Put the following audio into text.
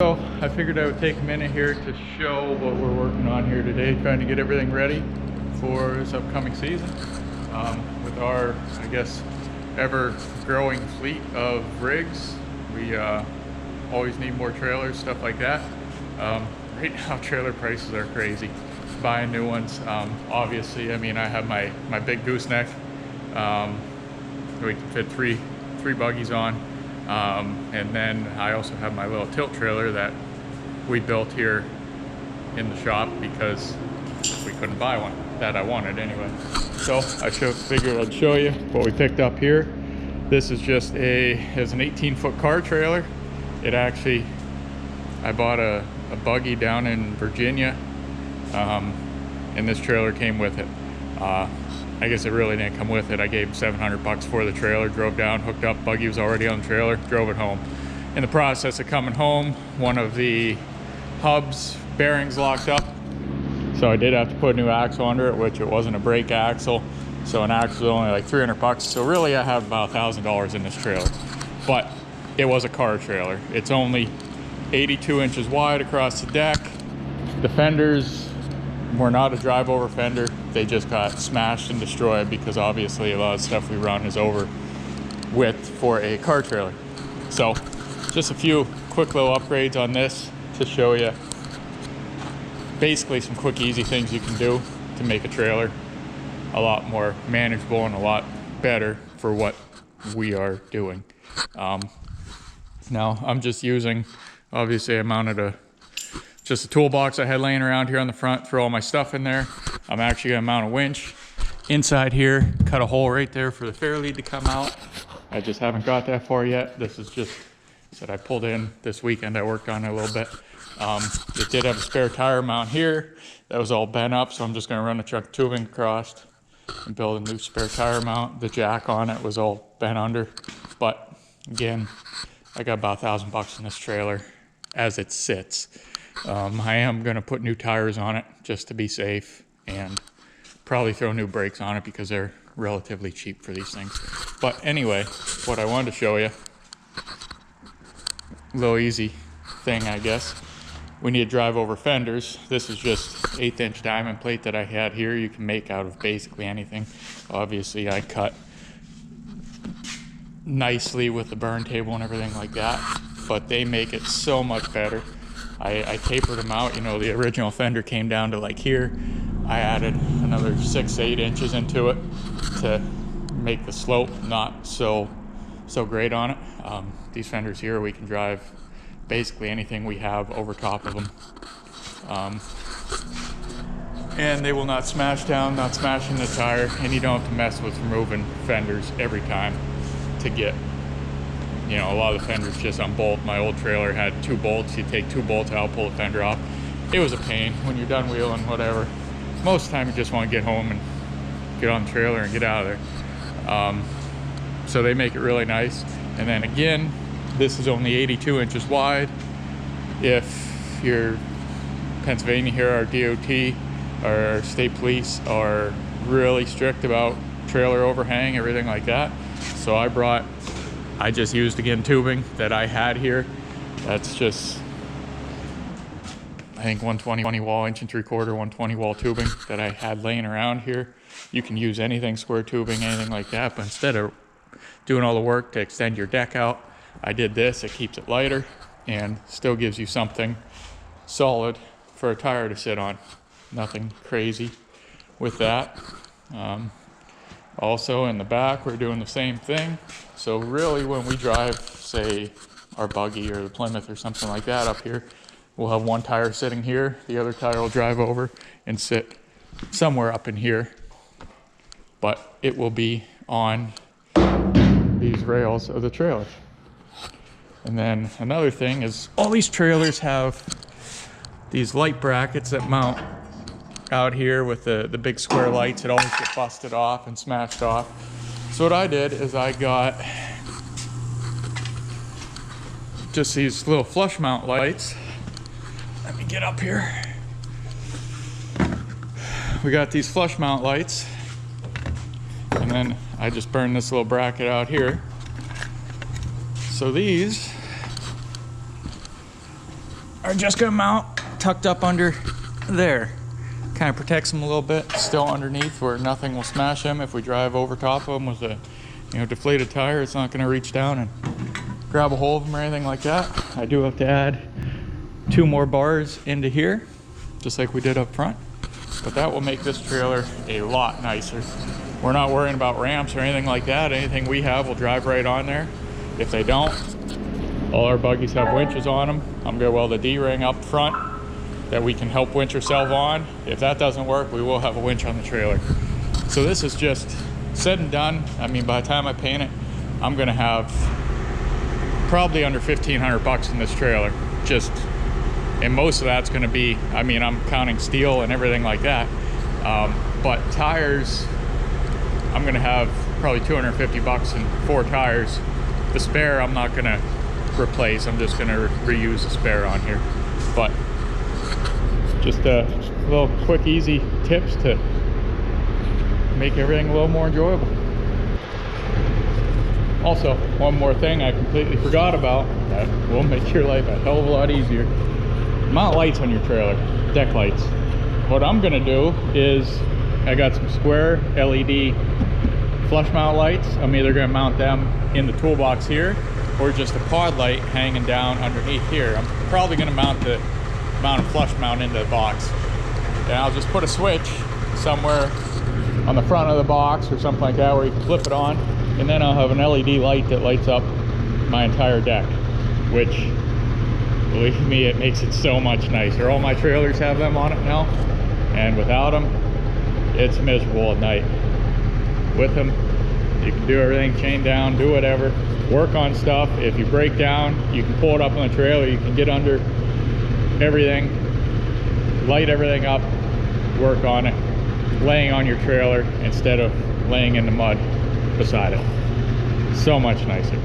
So I figured I would take a minute here to show what we're working on here today, trying to get everything ready for this upcoming season. With our, I guess, ever-growing fleet of rigs, we always need more trailers, stuff like that. Right now, trailer prices are crazy. Buying new ones, obviously. I mean, I have my big gooseneck. We can fit three buggies on. And then I also have my little tilt trailer that we built here in the shop because we couldn't buy one that I wanted anyway. So I figured I'd show you what we picked up here. This is just it's an 18-foot car trailer. It actually, I bought a buggy down in Virginia, and this trailer came with it. I guess it really didn't come with it. I gave him $700 for the trailer, drove down, hooked up, buggy was already on the trailer, drove it home. In the process of coming home, one of the hubs bearings locked up. So I did have to put a new axle under it, which it wasn't a brake axle. So an axle was only like $300. So really I have about $1,000 in this trailer, but it was a car trailer. It's only 82 inches wide across the deck. The fenders were not a drive over fender. They just got smashed and destroyed because obviously a lot of stuff we run is over width for a car trailer. So just a few quick little upgrades on this to show you basically some quick easy things you can do to make a trailer a lot more manageable and a lot better for what we are doing. Now I'm just using, obviously I mounted just a toolbox I had laying around here on the front, throw all my stuff in there. I'm actually gonna mount a winch inside here, cut a hole right there for the fair lead to come out. I just haven't got that far yet. This is just that I pulled in this weekend. I worked on it a little bit. It did have a spare tire mount here that was all bent up, so I'm just gonna run a chunk of tubing across and build a new spare tire mount. The jack on it was all bent under, but again, I got about $1,000 in this trailer as it sits. I am gonna put new tires on it just to be safe and probably throw new brakes on it because they're relatively cheap for these things. But anyway, what I wanted to show you, a little easy thing I guess. We need to drive over fenders. This is just 1/8 inch diamond plate that I had here. You can make out of basically anything. Obviously I cut nicely with the burn table and everything like that, but they make it so much better. I tapered them out. You know, the original fender came down to like here. I added another 6-8 inches into it to make the slope not so great on it. These fenders here, we can drive basically anything we have over top of them. And they will not smash down, not smashing the tire, and you don't have to mess with removing fenders every time to get, you know, a lot of the fenders just unbolt. My old trailer had 2 bolts. You take 2 bolts out, pull the fender off. It was a pain when you're done wheeling, whatever. Most of the time you just want to get home and get on the trailer and get out of there. So they make it really nice. And then again, this is only 82 inches wide. If you're Pennsylvania here, our DOT, our state police are really strict about trailer overhang, everything like that. So I just used again tubing that I had here. That's just, I think 120 wall, 1 3/4, 120 wall tubing that I had laying around here. You can use anything, square tubing, anything like that, but instead of doing all the work to extend your deck out, I did this. It keeps it lighter and still gives you something solid for a tire to sit on. Nothing crazy with that. Also in the back, we're doing the same thing. So really when we drive, say, our buggy or the Plymouth or something like that up here, we'll have one tire sitting here, the other tire will drive over and sit somewhere up in here, but it will be on these rails of the trailer. And then another thing is all these trailers have these light brackets that mount out here with the big square lights. It always get busted off and smashed off. So what I did is I got just these little flush mount lights. Let me get up here. We got these flush mount lights, and then I just burned this little bracket out here. So these are just gonna mount tucked up under there. Kind of protects them a little bit, still underneath where nothing will smash them. If we drive over top of them with a deflated tire, it's not gonna reach down and grab a hold of them or anything like that. I do have to add 2 more bars into here, just like we did up front. But that will make this trailer a lot nicer. We're not worrying about ramps or anything like that. Anything we have will drive right on there. If they don't, all our buggies have winches on them. I'm gonna weld a D-ring up front that we can help winch ourselves on. If that doesn't work, we will have a winch on the trailer. So this is just said and done. I mean, by the time I paint it, I'm gonna have probably under 1,500 bucks in this trailer. And most of that's gonna be, I mean, I'm counting steel and everything like that. But tires, I'm gonna have probably 250 bucks in 4 tires. The spare, I'm not gonna replace. I'm just gonna reuse the spare on here. But just a little quick, easy tips to make everything a little more enjoyable. Also, one more thing I completely forgot about that will make your life a hell of a lot easier. Mount lights on your trailer, deck lights. What I'm gonna do is, I got some square LED flush mount lights. I'm either gonna mount them in the toolbox here or just a pod light hanging down underneath here. I'm probably gonna mount a flush mount into the box. And I'll just put a switch somewhere on the front of the box or something like that where you can flip it on, and then I'll have an LED light that lights up my entire deck, which, believe me, it makes it so much nicer. All my trailers have them on it now, and without them, it's miserable at night. With them, you can do everything, chain down, do whatever, work on stuff. If you break down, you can pull it up on the trailer, you can get under everything, light everything up, work on it, laying on your trailer instead of laying in the mud beside it. So much nicer.